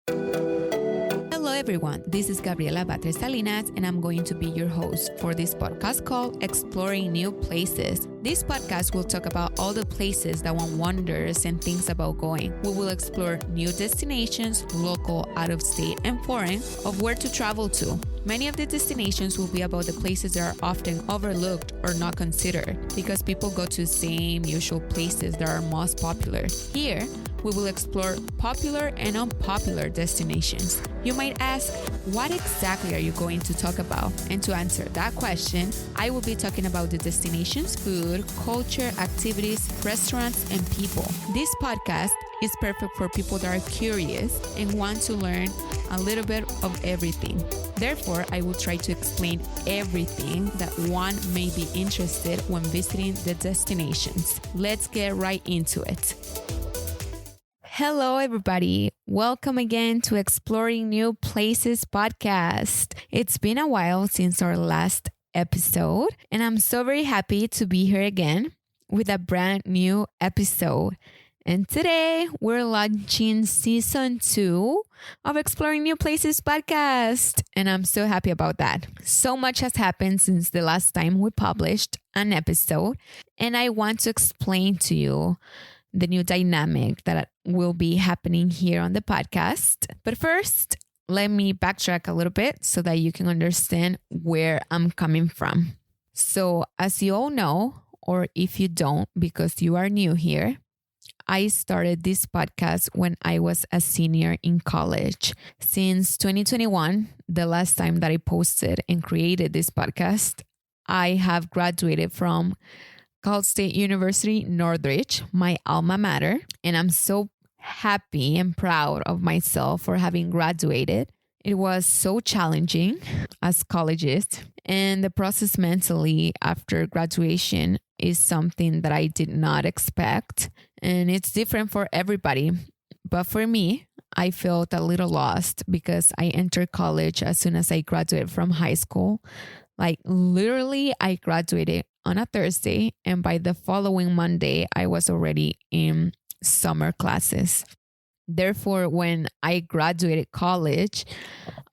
Hello everyone, this is Gabriela Batres Salinas and I'm going to be your host for this podcast called Exploring New Places. This podcast will talk about all the places that one wonders and thinks about going. We will explore new destinations, local, out of state, and foreign, of where to travel to. Many of the destinations will be about the places that are often overlooked or not considered because people go to the same usual places that are most popular. Here, we will explore popular and unpopular destinations. You might ask, what exactly are you going to talk about? And to answer that question, I will be talking about the destinations, food, culture, activities, restaurants, and people. This podcast is perfect for people that are curious and want to learn a little bit of everything. Therefore, I will try to explain everything that one may be interested when visiting the destinations. Let's get right into it. Hello, everybody. Welcome again to Exploring New Places podcast. It's been a while since our last episode, and I'm so very happy to be here again with a brand new episode. And today we're launching season 2 of Exploring New Places podcast. And I'm so happy about that. So much has happened since the last time we published an episode. And I want to explain to you the new dynamic that will be happening here on the podcast. But first, let me backtrack a little bit so that you can understand where I'm coming from. So as you all know, or if you don't, because you are new here, I started this podcast when I was a senior in college. Since 2021, the last time that I posted and created this podcast, I have graduated from Cal State University, Northridge, my alma mater, and I'm so happy and proud of myself for having graduated. It was so challenging as colleges, and the process mentally after graduation is something that I did not expect, and it's different for everybody. But for me, I felt a little lost because I entered college as soon as I graduated from high school. Like literally, I graduated on a Thursday, and by the following Monday, I was already in summer classes. Therefore, when I graduated college,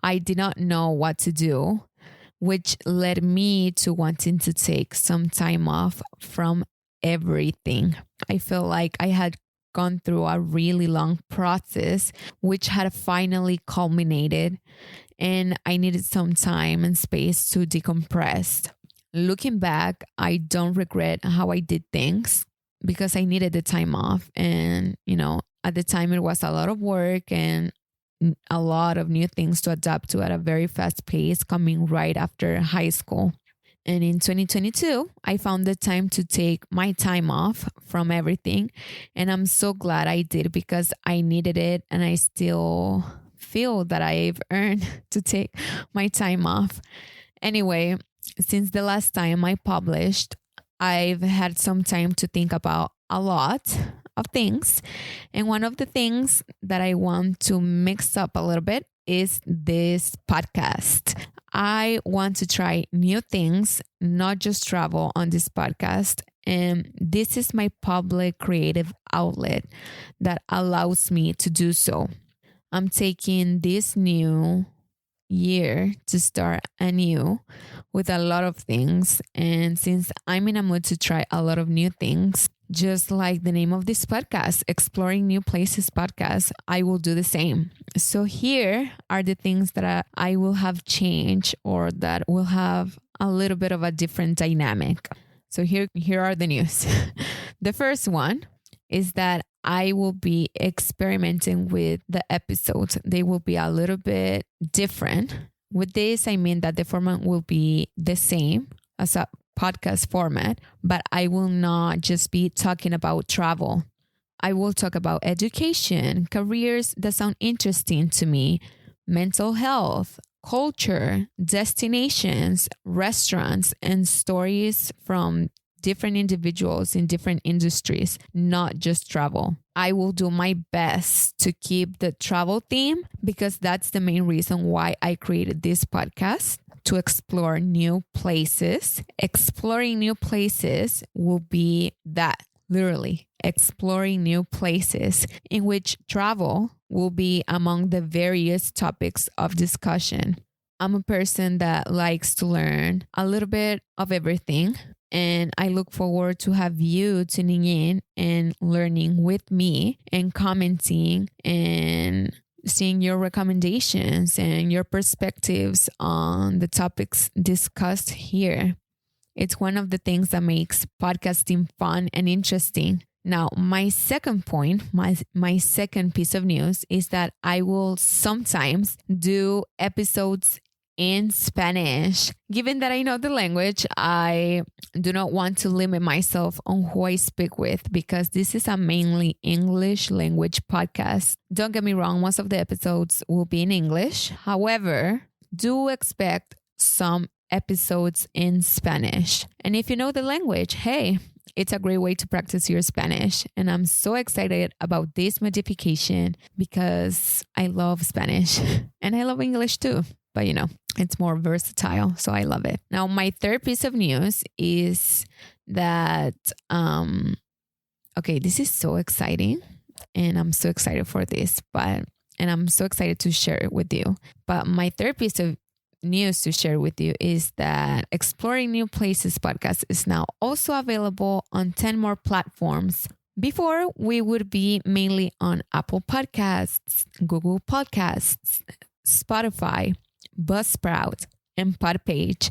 I did not know what to do, which led me to wanting to take some time off from everything. I feel like I had gone through a really long process, which had finally culminated, and I needed some time and space to decompress. Looking back, I don't regret how I did things because I needed the time off. And, at the time it was a lot of work and a lot of new things to adapt to at a very fast pace coming right after high school. And in 2022, I found the time to take my time off from everything. And I'm so glad I did because I needed it. And I still feel that I've earned to take my time off. Anyway, since the last time I published, I've had some time to think about a lot of things. And one of the things that I want to mix up a little bit is this podcast. I want to try new things, not just travel on this podcast. And this is my public creative outlet that allows me to do so. I'm taking this new year to start anew with a lot of things. And since I'm in a mood to try a lot of new things, just like the name of this podcast, Exploring New Places podcast, I will do the same. So here are the things that I will have changed or that will have a little bit of a different dynamic. So here are the news. The first one is that I will be experimenting with the episodes. They will be a little bit different. With this, I mean that the format will be the same as a podcast format, but I will not just be talking about travel. I will talk about education, careers that sound interesting to me, mental health, culture, destinations, restaurants, and stories from different individuals in different industries, not just travel. I will do my best to keep the travel theme because that's the main reason why I created this podcast, to explore new places. Exploring new places will be that, literally exploring new places, in which travel will be among the various topics of discussion. I'm a person that likes to learn a little bit of everything, and I look forward to have you tuning in and learning with me and commenting and seeing your recommendations and your perspectives on the topics discussed here. It's one of the things that makes podcasting fun and interesting. Now, my second point, my second piece of news is that I will sometimes do episodes in Spanish. Given that I know the language, I do not want to limit myself on who I speak with because this is a mainly English language podcast. Don't get me wrong, most of the episodes will be in English. However, do expect some episodes in Spanish. And if you know the language, hey, it's a great way to practice your Spanish. And I'm so excited about this modification because I love Spanish and I love English too. But it's more versatile, so I love it. Now, my third piece of news is that, this is so exciting and I'm so excited for this, and I'm so excited to share it with you. But my third piece of news to share with you is that Exploring New Places podcast is now also available on 10 more platforms. Before, we would be mainly on Apple Podcasts, Google Podcasts, Spotify, Buzzsprout, and Podpage.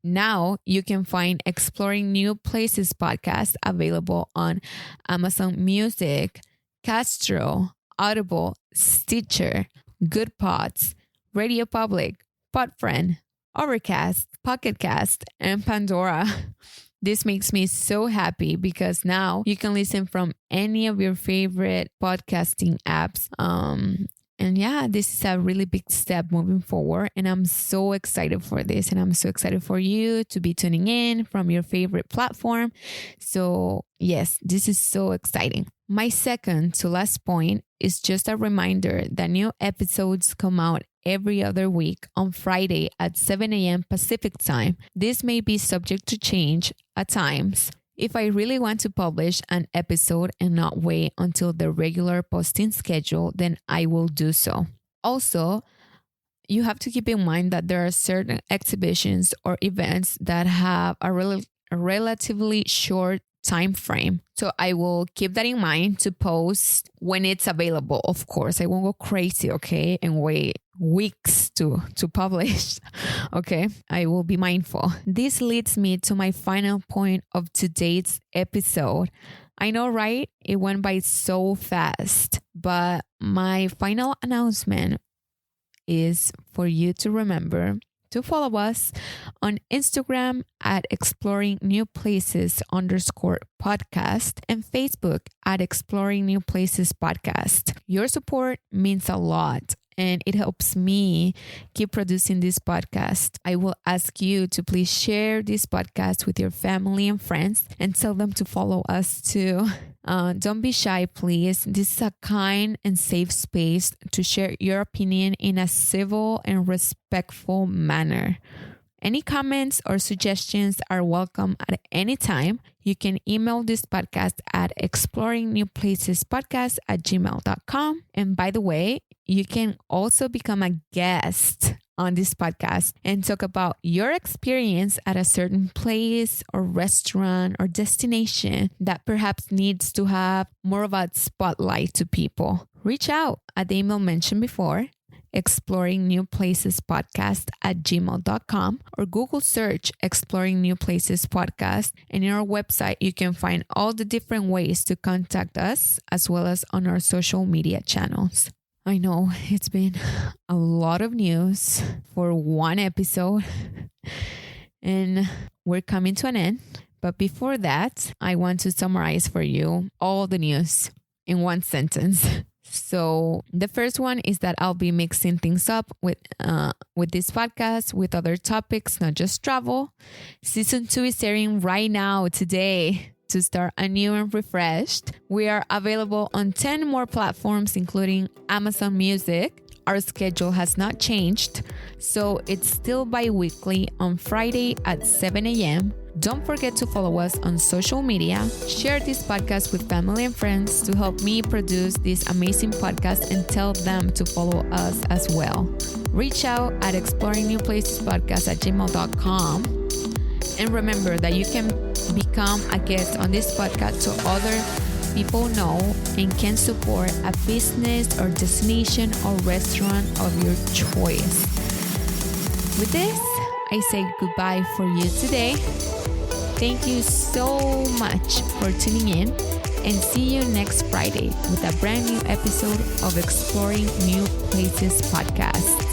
Now you can find Exploring New Places podcast available on Amazon Music, Castro, Audible, Stitcher, Good Pods, Radio Public, Podfriend, Overcast, Pocket Cast, and Pandora. This makes me so happy because now you can listen from any of your favorite podcasting apps. And yeah, this is a really big step moving forward. And I'm so excited for this. And I'm so excited for you to be tuning in from your favorite platform. So yes, this is so exciting. My second to last point is just a reminder that new episodes come out every other week on Friday at 7 a.m. Pacific time. This may be subject to change at times. If I really want to publish an episode and not wait until the regular posting schedule, then I will do so. Also, you have to keep in mind that there are certain exhibitions or events that have a relatively short time frame. So I will keep that in mind to post when it's available. Of course, I won't go crazy, okay, and wait weeks to publish. Okay, I will be mindful. This leads me to my final point of today's episode. I know, right? It went by so fast, but my final announcement is for you to remember to follow us on Instagram at exploringnewplaces_podcast and Facebook at Exploring New Places Podcast. Your support means a lot and it helps me keep producing this podcast. I will ask you to please share this podcast with your family and friends and tell them to follow us too. Don't be shy, please. This is a kind and safe space to share your opinion in a civil and respectful manner. Any comments or suggestions are welcome at any time. You can email this podcast at exploringnewplacespodcast@gmail.com. And by the way, you can also become a guest on this podcast and talk about your experience at a certain place or restaurant or destination that perhaps needs to have more of a spotlight to people. Reach out at the email mentioned before, exploringnewplacespodcast@gmail.com, or Google search Exploring New Places Podcast. And in our website, you can find all the different ways to contact us as well as on our social media channels. I know it's been a lot of news for one episode and we're coming to an end. But before that, I want to summarize for you all the news in one sentence. So the first one is that I'll be mixing things up with this podcast with other topics, not just travel. Season 2 is airing right now, today, to start anew and refreshed. We are available on 10 more platforms, including Amazon Music, Our schedule has not changed, so it's still bi-weekly on Friday at 7 a.m. Don't forget to follow us on social media. Share this podcast with family and friends to help me produce this amazing podcast and tell them to follow us as well. Reach out at exploringnewplacespodcast@gmail.com. And remember that you can become a guest on this podcast so other people know and can support a business or destination or restaurant of your choice. With this, I say goodbye for you today. Thank you so much for tuning in, and see you next Friday with a brand new episode of Exploring New Places podcast.